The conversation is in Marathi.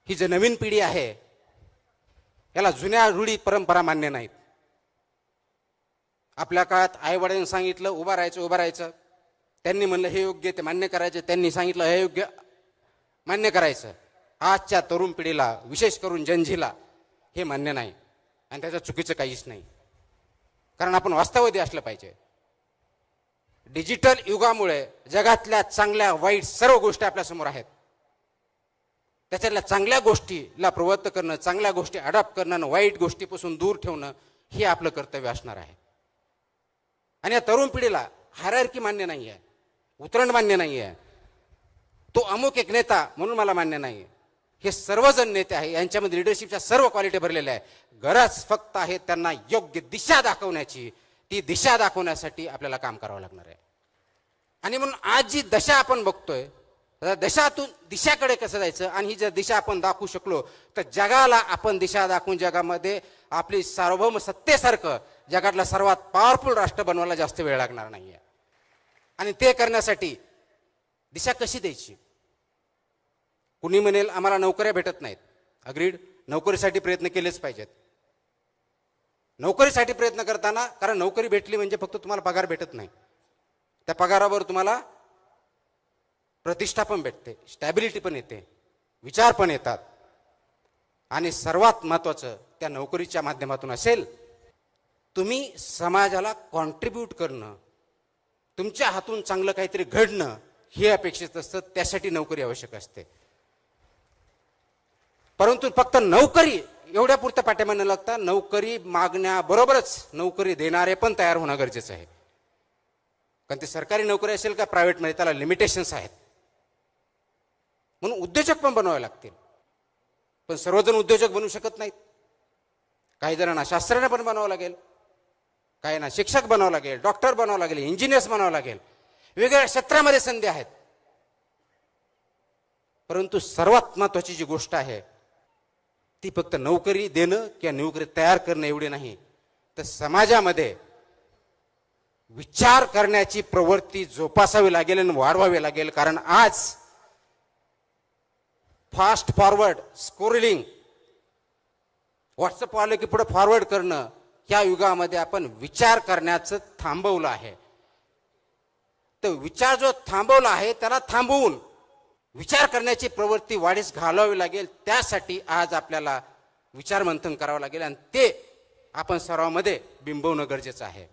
ही जी नवीन पिढी आहे याला जुन्या रूढी परंपरा मान्य नाहीत. आपल्या काळात आई वडिलांनी सांगितलं उभा राहायचं, त्यांनी म्हणलं हे योग्य ते मान्य करायचं, त्यांनी सांगितलं हे योग्य मान्य करायचं. आजच्या तरुण पिढीला विशेष करून जनजीला हे मान्य नाही आणि त्याचं चुकीचं काहीच नाही. कारण आपण वास्तववादी असलं पाहिजे. डिजिटल युगामुळे जगातल्या चांगल्या वाईट सर्व गोष्टी आपल्यासमोर आहेत. त्याच्यातल्या चांगल्या गोष्टीला प्रवृत्त करणं, चांगल्या गोष्टी अडॉप्ट करणं आणि वाईट गोष्टीपासून दूर ठेवणं हे आपलं कर्तव्य असणार आहे. आणि या तरुण पिढीला हायरार्की मान्य नाही आहे, उतरण मान्य नाही आहे, तो अमुक एक नेता म्हणून मला मान्य नाही. हे सर्वजण नेते आहे, यांच्यामध्ये लिडरशिपच्या सर्व क्वालिटी भरलेल्या आहे. गरज फक्त आहे त्यांना योग्य दिशा दाखवण्याची. ती दिशा दाखवण्यासाठी आपल्याला काम करावं लागणार आहे. आणि म्हणून आज जी दशा आपण बघतोय, दशातून दिशाकडे कसं जायचं आणि ही जर दिशा आपण दाखवू शकलो तर जगाला आपण दिशा दाखवून जगामध्ये आपली सार्वभौम सत्तेसारखं जगातलं सर्वात पॉवरफुल राष्ट्र बनवायला जास्त वेळ लागणार नाहीये. आणि ते करण्यासाठी दिशा कशी द्यायची? कुणी म्हणेल आम्हाला नोकऱ्या भेटत नाहीत. अग्रीड, नोकरीसाठी प्रयत्न केलेच पाहिजेत. नोकरीसाठी प्रयत्न करताना, कारण नोकरी भेटली म्हणजे फक्त तुम्हाला पगार भेटत नाही, त्या पगारावर तुम्हाला प्रतिष्ठा पण भेटते, स्टॅबिलिटी पण येते, विचार पण येतात. आणि सर्वात महत्त्वाचं त्या नोकरीच्या माध्यमातून असेल तुम्ही समाजाला कॉन्ट्रीब्यूट करणं, तुमच्या हातून चांगलं काहीतरी घडणं हे अपेक्षित असतं. त्यासाठी नोकरी आवश्यक असते. परंतु फक्त नोकरी एवढ्या पुरतं पाठिंबा न लागता नोकरी मागण्याबरोबरच नोकरी देणारे पण तयार होणं गरजेचं आहे. कारण ते सरकारी नोकरी असेल का प्रायव्हेटमध्ये त्याला लिमिटेशन्स आहेत. म्हणून उद्योजक पण बनवावे लागतील. पण सर्वजण उद्योजक बनू शकत नाहीत. काही जणांना शास्त्रज्ञ पण बनावं लागेल, काहींना शिक्षक बनावं लागेल, डॉक्टर बनावं लागेल, इंजिनियर्स बनावं लागेल. वेगवेगळ्या क्षेत्रामध्ये संधी आहेत. परंतु सर्वात महत्त्वाची जी गोष्ट आहे ती फक्त नोकरी देणं किंवा नोकरी तयार करणं एवढे नाही, तर समाजामध्ये विचार करण्याची प्रवृत्ती जोपासावी लागेल आणि वाढवावी लागेल. कारण आज फास्ट फॉरवर्ड स्क्रोलिंग, व्हॉट्सअप आलं की पुढे फॉरवर्ड करणं, या युगामध्ये आपण विचार करण्याचं थांबवलं आहे. तर विचार जो थांबवला आहे त्याला थांबवून विचार करण्याची प्रवृत्ती वाढीस घालावी लागेल. त्यासाठी आज आपल्याला विचार मंथन करावं लागेल आणि ते आपण सर्वांमध्ये बिंबवणं गरजेचं आहे.